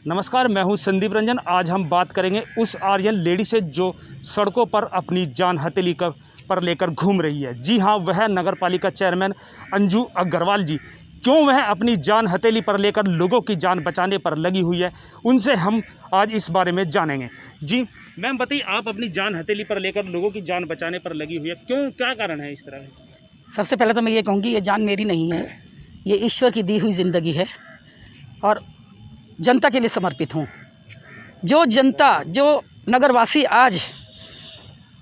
नमस्कार, मैं हूं संदीप रंजन। आज हम बात करेंगे उस आर्यन लेडी से जो सड़कों पर अपनी जान हथेली पर लेकर घूम रही है। जी हां, वह नगर पालिका चेयरमैन अंजू अग्रवाल जी। क्यों वह अपनी जान हथेली पर लेकर लोगों की जान बचाने पर लगी हुई है, उनसे हम आज इस बारे में जानेंगे। जी मैम, बताइए, आप अपनी जान हथेली पर लेकर लोगों की जान बचाने पर लगी हुई है, क्यों, क्या कारण है इस तरह? सबसे पहले तो मैं ये कहूँगी, ये जान मेरी नहीं है, ये ईश्वर की दी हुई ज़िंदगी है और जनता के लिए समर्पित हूँ। जो जनता, जो नगरवासी आज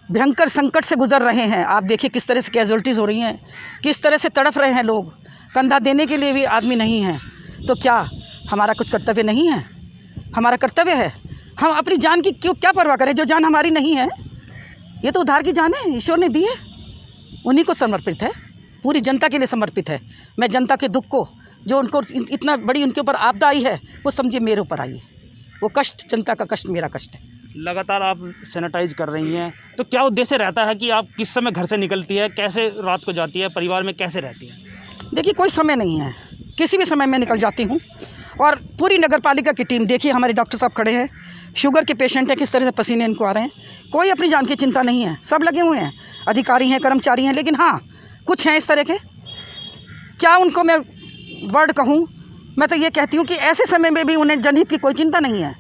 भयंकर संकट से गुजर रहे हैं, आप देखिए किस तरह से कैजुअल्टीज़ हो रही हैं, किस तरह से तड़फ रहे हैं लोग, कंधा देने के लिए भी आदमी नहीं है। तो क्या हमारा कुछ कर्तव्य नहीं है? हमारा कर्तव्य है, हम अपनी जान की क्यों क्या परवाह करें? जो जान हमारी नहीं है, ये तो उद्धार की जान है, ईश्वर ने दी है, उन्हीं को समर्पित है, पूरी जनता के लिए समर्पित है। मैं जनता के दुख को, जो उनको इतना बड़ी उनके ऊपर आपदा आई है, वो समझिए मेरे ऊपर आई है। वो कष्ट, जनता का कष्ट मेरा कष्ट है। लगातार आप सैनिटाइज कर रही हैं, तो क्या उद्देश्य रहता है कि आप किस समय घर से निकलती है, कैसे रात को जाती है, परिवार में कैसे रहती है? देखिए, कोई समय नहीं है, किसी भी समय मैं निकल जाती हूँ। और पूरी नगर पालिका की टीम, देखिए हमारे डॉक्टर साहब खड़े हैं, शुगर के पेशेंट हैं, किस तरह से पसीने इनको आ रहे हैं। कोई अपनी जान की चिंता नहीं है, सब लगे हुए हैं, अधिकारी हैं, कर्मचारी हैं। लेकिन हाँ, कुछ हैं इस तरह के, क्या उनको मैं वर्ड कहूँ, मैं तो ये कहती हूँ कि ऐसे समय में भी उन्हें जनहित की कोई चिंता नहीं है।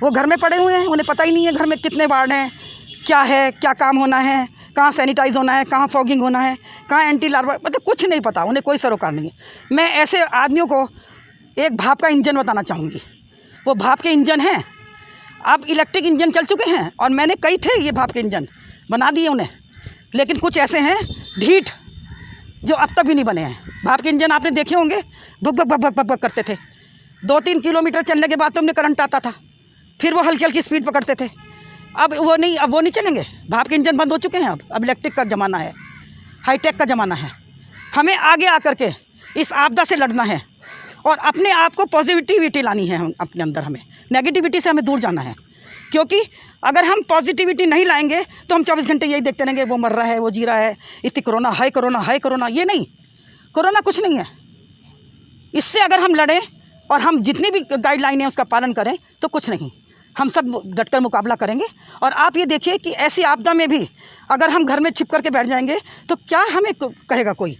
वो घर में पड़े हुए हैं, उन्हें पता ही नहीं है घर में कितने वार्ड हैं, क्या है, क्या काम होना है, कहाँ सैनिटाइज होना है, कहाँ फॉगिंग होना है, कहाँ एंटी लार्वा, मतलब कुछ नहीं पता, उन्हें कोई सरोकार नहीं है। मैं ऐसे आदमियों को एक भाप का इंजन बताना चाहूँगी। वो भाप के इंजन हैं, अब इलेक्ट्रिक इंजन चल चुके हैं, और मैंने कई थे ये भाप के इंजन बना दिए उन्हें। लेकिन कुछ ऐसे हैं ढीठ, जो अब तक भी नहीं बने हैं। भाप के इंजन आपने देखे होंगे, भुक भक भक भक भक भक करते थे। 2-3 किलोमीटर चलने के बाद तो उनमें करंट आता था, फिर वो हल्की हल्की स्पीड पकड़ते थे। अब वो नहीं चलेंगे, भाप के इंजन बंद हो चुके हैं। अब इलेक्ट्रिक का ज़माना है, हाईटेक का ज़माना है। हमें आगे आकर के इस आपदा से लड़ना है और अपने आप को पॉजिटिविटी लानी है। हम अपने अंदर, हमें नेगेटिविटी से हमें दूर जाना है। क्योंकि अगर हम पॉजिटिविटी नहीं लाएंगे तो हम 24 घंटे यही देखते रहेंगे, वो मर रहा है, वो जी रहा है, इतनी कोरोना, हाय कोरोना, हाय कोरोना। ये नहीं, कोरोना कुछ नहीं है। इससे अगर हम लड़ें और हम जितनी भी गाइडलाइन है उसका पालन करें तो कुछ नहीं, हम सब डटकर मुकाबला करेंगे। और आप ये देखिए कि ऐसी आपदा में भी अगर हम घर में छिप करके बैठ जाएंगे तो क्या हमें कहेगा कोई?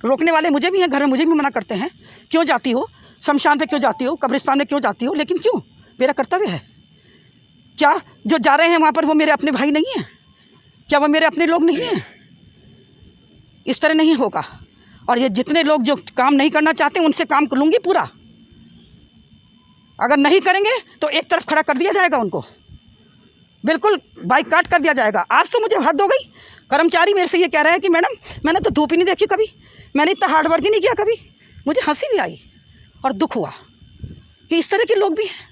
रोकने वाले मुझे भी हैं, घर में मुझे भी मना करते हैं, क्यों जाती हो शमशान पे, क्यों जाती हो कब्रिस्तान में, क्यों जाती हो? लेकिन क्यों? मेरा कर्तव्य है। क्या जो जा रहे हैं वहाँ पर वो मेरे अपने भाई नहीं हैं? क्या वो मेरे अपने लोग नहीं हैं? इस तरह नहीं होगा। और ये जितने लोग जो काम नहीं करना चाहते उनसे काम कर लूँगी पूरा। अगर नहीं करेंगे तो एक तरफ खड़ा कर दिया जाएगा, उनको बिल्कुल बाइकाट कर दिया जाएगा। आज तो मुझे हद हो गई, कर्मचारी मेरे से ये कह रहा है कि मैडम, मैंने तो धूप ही नहीं देखी कभी, मैंने इतना हार्ड वर्क ही नहीं किया कभी। मुझे हंसी भी आई और दुख हुआ कि इस तरह के लोग भी हैं।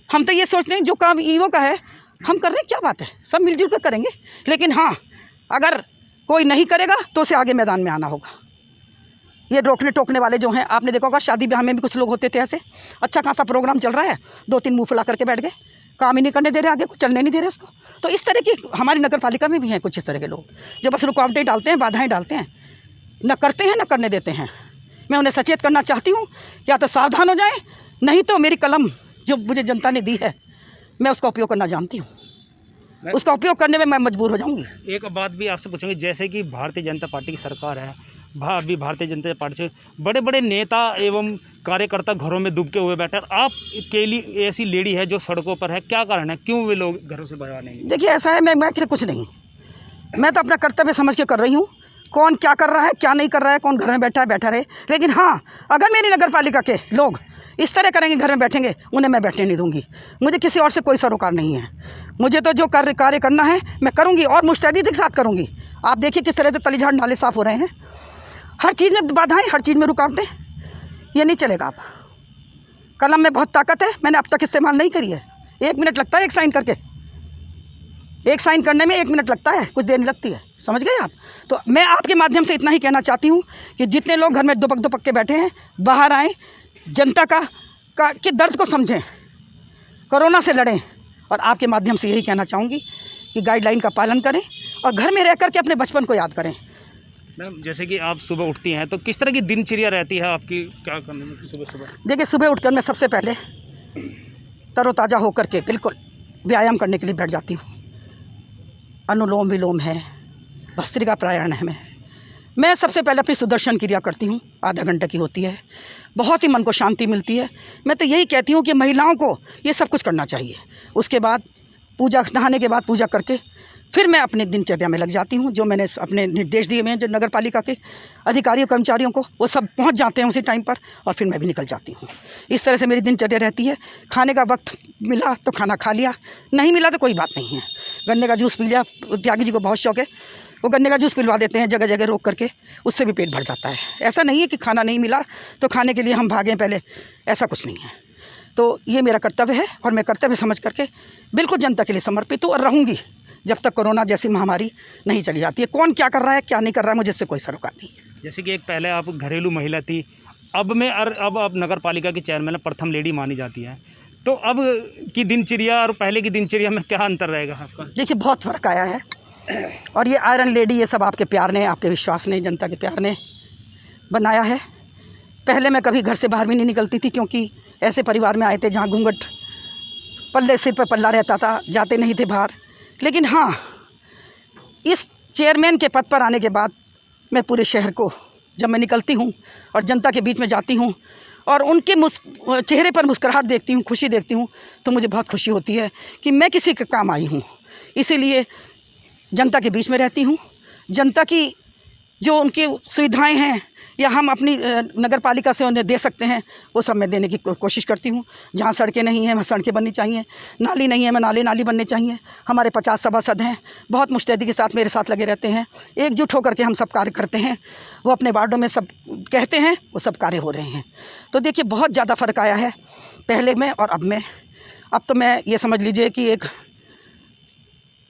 हम तो ये सोचते हैं जो काम ईओ का है हम कर रहे हैं, क्या बात है, सब मिलजुल कर करेंगे। लेकिन हाँ, अगर कोई नहीं करेगा तो उसे आगे मैदान में आना होगा। ये रोकने टोकने वाले जो हैं, आपने देखा होगा शादी ब्याह में भी कुछ लोग होते थे ऐसे, अच्छा खासा प्रोग्राम चल रहा है, 2-3 मुँह फुला करके बैठ गए, काम ही नहीं करने दे रहे, आगे कुछ चलने नहीं दे रहे उसको। तो इस तरह की हमारी नगर पालिका में भी हैं कुछ इस तरह के लोग, जो बस रुकावटें डालते हैं, बाधाएँ डालते हैं, न करते हैं न करने देते हैं। मैं उन्हें सचेत करना चाहती हूँ, या तो सावधान हो जाएँ, नहीं तो मेरी कलम जो मुझे जनता ने दी है, मैं उसका उपयोग करना जानती हूँ, उसका उपयोग करने में मैं मजबूर हो जाऊंगी। एक बात भी आपसे पूछूंगी, जैसे कि भारतीय जनता पार्टी की सरकार है, अभी भारतीय जनता पार्टी से बड़े बड़े नेता एवं कार्यकर्ता घरों में डूबके हुए बैठे, आप के लिए ऐसी लेडी है जो सड़कों पर है, क्या कारण है, क्यों वे लोग घरों से बाहर नहीं? देखिए, ऐसा है, मैं कुछ नहीं, मैं तो अपना कर्तव्य समझ के कर रही हूँ। कौन क्या कर रहा है, क्या नहीं कर रहा है, कौन घर में बैठा है, बैठा रहे। लेकिन हाँ, अगर मेरी नगर पालिका के लोग इस तरह करेंगे, घर में बैठेंगे, उन्हें मैं बैठने नहीं दूंगी। मुझे किसी और से कोई सरोकार नहीं है। मुझे तो जो कार्य करना है मैं करूंगी और मुस्तैदी के साथ करूंगी। आप देखिए किस तरह से तलीझाड़ नाले साफ़ हो रहे हैं, हर चीज़ में बाधाएं, हर चीज़ में रुकावटें, ये नहीं चलेगा। अब कलम में बहुत ताकत है, मैंने अब तक इस्तेमाल नहीं करी है। 1 मिनट लगता है एक साइन करके, एक साइन करने में 1 मिनट लगता है, कुछ देर नहीं लगती है, समझ गए आप? तो मैं आपके माध्यम से इतना ही कहना चाहती हूँ कि जितने लोग घर में दुपक के बैठे हैं, बाहर आएँ, जनता के दर्द को समझें, कोरोना से लड़ें। और आपके माध्यम से यही कहना चाहूँगी कि गाइडलाइन का पालन करें और घर में रह कर के अपने बचपन को याद करें। मैम, जैसे कि आप सुबह उठती हैं तो किस तरह की दिनचर्या रहती है आपकी, क्या करने में सुबह सुबह? देखिए, सुबह उठकर मैं सबसे पहले तरोताज़ा होकर के बिल्कुल व्यायाम करने के लिए बैठ जाती हूँ। अनुलोम विलोम है, भस्त्रिका प्राणायाम है। मैं सबसे पहले अपनी सुदर्शन क्रिया करती हूँ, आधा घंटे की होती है। बहुत ही मन को शांति मिलती है। मैं तो यही कहती हूँ कि महिलाओं को ये सब कुछ करना चाहिए। उसके बाद पूजा, नहाने के बाद पूजा करके फिर मैं अपनी दिनचर्या में लग जाती हूँ। जो मैंने अपने निर्देश दिए हुए हैं, जो नगर पालिका के अधिकारियों कर्मचारियों को, वो सब पहुँच जाते हैं उसी टाइम पर और फिर मैं भी निकल जाती हूँ। इस तरह से मेरी दिनचर्या रहती है। खाने का वक्त मिला तो खाना खा लिया, नहीं मिला तो कोई बात नहीं है। गन्ने का जूस पी लिया, त्यागी जी को बहुत शौक है, वो गन्ने का जूस पिलवा देते हैं जगह जगह रोक करके, उससे भी पेट भर जाता है। ऐसा नहीं है कि खाना नहीं मिला तो खाने के लिए हम भागें पहले, ऐसा कुछ नहीं है। तो ये मेरा कर्तव्य है और मैं कर्तव्य समझ करके बिल्कुल जनता के लिए समर्पित हूँ और रहूँगी जब तक कोरोना जैसी महामारी नहीं चली जाती है। कौन क्या कर रहा है क्या नहीं कर रहा है मुझे इससे कोई सरोकार नहीं है। जैसे कि एक पहले आप घरेलू महिला थी, अब आप नगर पालिका की चेयरमैन प्रथम लेडी मानी जाती है, तो अब की दिनचर्या और पहले की दिनचर्या में क्या अंतर रहेगा आपका? देखिए बहुत फ़र्क आया है और ये आयरन लेडी, ये सब आपके प्यार ने, आपके विश्वास ने, जनता के प्यार ने बनाया है। पहले मैं कभी घर से बाहर भी नहीं निकलती थी, क्योंकि ऐसे परिवार में आए थे जहाँ घूंघट पल्ले, सिर पर पल्ला रहता था, जाते नहीं थे बाहर। लेकिन हाँ, इस चेयरमैन के पद पर आने के बाद मैं पूरे शहर को, जब मैं निकलती हूँ और जनता के बीच में जाती हूँ और उनके चेहरे पर मुस्कुराहट देखती हूँ, खुशी देखती हूँ, तो मुझे बहुत खुशी होती है कि मैं किसी के काम आई हूँ। इसीलिए जनता के बीच में रहती हूँ। जनता की जो उनकी सुविधाएं हैं या हम अपनी नगर पालिका से उन्हें दे सकते हैं, वो सब मैं देने की कोशिश करती हूँ। जहाँ सड़कें नहीं हैं वहाँ सड़कें बननी चाहिए, नाली नहीं है मैं नाली बनने चाहिए। हमारे 50 सभासद हैं, बहुत मुस्तैदी के साथ मेरे साथ लगे रहते हैं। एकजुट होकर के हम सब कार्य करते हैं। वो अपने वार्डों में सब कहते हैं, वो सब कार्य हो रहे हैं। तो देखिए बहुत ज़्यादा फ़र्क आया है पहले में और अब में। अब तो मैं ये समझ लीजिए कि एक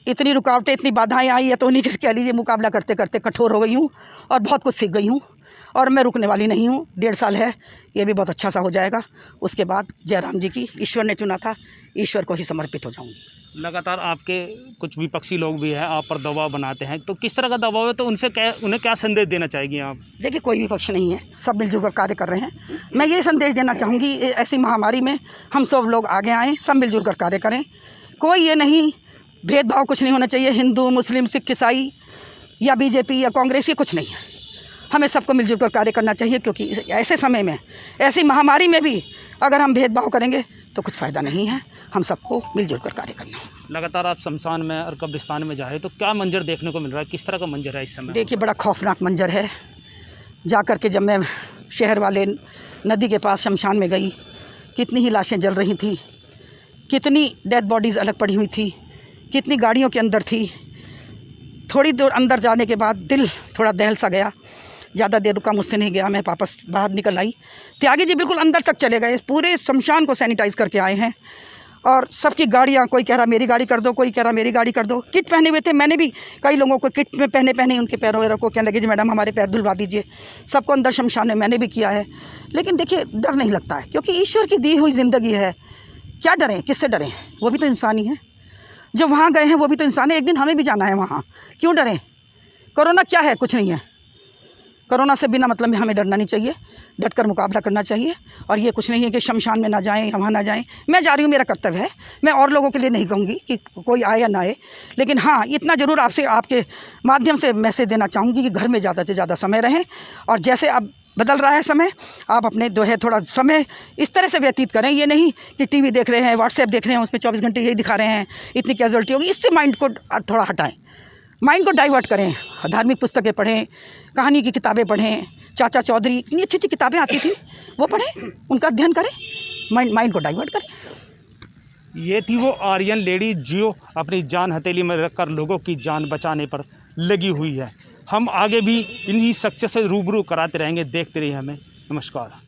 इतनी रुकावटें, इतनी बाधाएँ आई है तो उन्हीं के कह लीजिए मुकाबला करते करते कठोर हो गई हूँ और बहुत कुछ सीख गई हूँ और मैं रुकने वाली नहीं हूँ। 1.5 साल है, ये भी बहुत अच्छा सा हो जाएगा। उसके बाद जयराम जी की, ईश्वर ने चुना था, ईश्वर को ही समर्पित हो जाऊँगी। लगातार आपके कुछ विपक्षी लोग भी हैं, आप पर दबाव बनाते हैं, तो किस तरह का दबाव है, तो उन्हें क्या संदेश देना चाहेंगी आप? देखिए कोई विपक्ष नहीं है, सब मिलजुल कर कार्य कर रहे हैं। मैं ये संदेश देना चाहूँगी, ऐसी महामारी में हम सब लोग आगे आएँ, सब मिलजुल कर कार्य करें। कोई ये नहीं भेदभाव कुछ नहीं होना चाहिए, हिंदू मुस्लिम सिख ईसाई या बीजेपी या कांग्रेस, ये कुछ नहीं है। हमें सबको मिलजुल कर कार्य करना चाहिए, क्योंकि ऐसे समय में, ऐसी महामारी में भी अगर हम भेदभाव करेंगे तो कुछ फ़ायदा नहीं है। हम सबको मिलजुल कर कार्य करना है। लगातार आप शमशान में और कब्रिस्तान में जाए तो क्या मंजर देखने को मिल रहा है, किस तरह का मंजर है इस समय? देखिए बड़ा खौफनाक मंजर है। जा कर के जब मैं शहर वाले नदी के पास शमशान में गई, कितनी ही लाशें जल रही थी, कितनी डेड बॉडीज़ अलग पड़ी हुई थी, कितनी गाड़ियों के अंदर थी। थोड़ी दूर अंदर जाने के बाद दिल थोड़ा दहल सा गया, ज़्यादा देर रुका मुझसे नहीं गया, मैं वापस बाहर निकल आई। त्यागी जी बिल्कुल अंदर तक चले गए, पूरे शमशान को सैनिटाइज़ करके आए हैं और सबकी गाड़ियाँ, कोई कह रहा मेरी गाड़ी कर दो, कोई कह रहा मेरी गाड़ी कर दो। किट पहने हुए थे, मैंने भी कई लोगों को किट में पहने उनके पैरों वैरों को कहने लगे जी मैडम हमारे पैर धुलवा दीजिए। सबको अंदर शमशान में मैंने भी किया है। लेकिन देखिए डर नहीं लगता है, क्योंकि ईश्वर की दी हुई ज़िंदगी है। क्या डरें, किससे डरें? वो भी तो इंसान ही है। जो वहाँ गए हैं वो भी तो इंसान है, एक दिन हमें भी जाना है वहाँ, क्यों डरें? कोरोना क्या है? कुछ नहीं है। कोरोना से बिना मतलब में हमें डरना नहीं चाहिए, डट कर मुकाबला करना चाहिए। और ये कुछ नहीं है कि शमशान में ना जाएं या वहाँ ना जाएं। मैं जा रही हूँ, मेरा कर्तव्य है। मैं और लोगों के लिए नहीं कहूँगी कि कोई आए या ना आए, लेकिन हाँ इतना ज़रूर आपसे, आपके माध्यम से मैसेज देना चाहूँगी कि घर में ज़्यादा से ज़्यादा समय रहें। और जैसे अब बदल रहा है समय, आप अपने जो है थोड़ा समय इस तरह से व्यतीत करें। ये नहीं कि टीवी देख रहे हैं, व्हाट्सएप देख रहे हैं, उसमें 24 घंटे यही दिखा रहे हैं, इतनी कैजुअलिटी होगी। इससे माइंड को थोड़ा हटाएं, माइंड को डाइवर्ट करें। धार्मिक पुस्तकें पढ़ें, कहानी की किताबें पढ़ें। चाचा चौधरी इतनी अच्छी अच्छी किताबें आती थी, वो पढ़ें, उनका अध्ययन करें, माइंड को डाइवर्ट करें। ये थी वो आर्यन लेडी जो अपनी जान हथेली में रखकर लोगों की जान बचाने पर लगी हुई है। हम आगे भी इन्हीं शख्सियत से रूबरू कराते रहेंगे। देखते रहिए हमें। नमस्कार।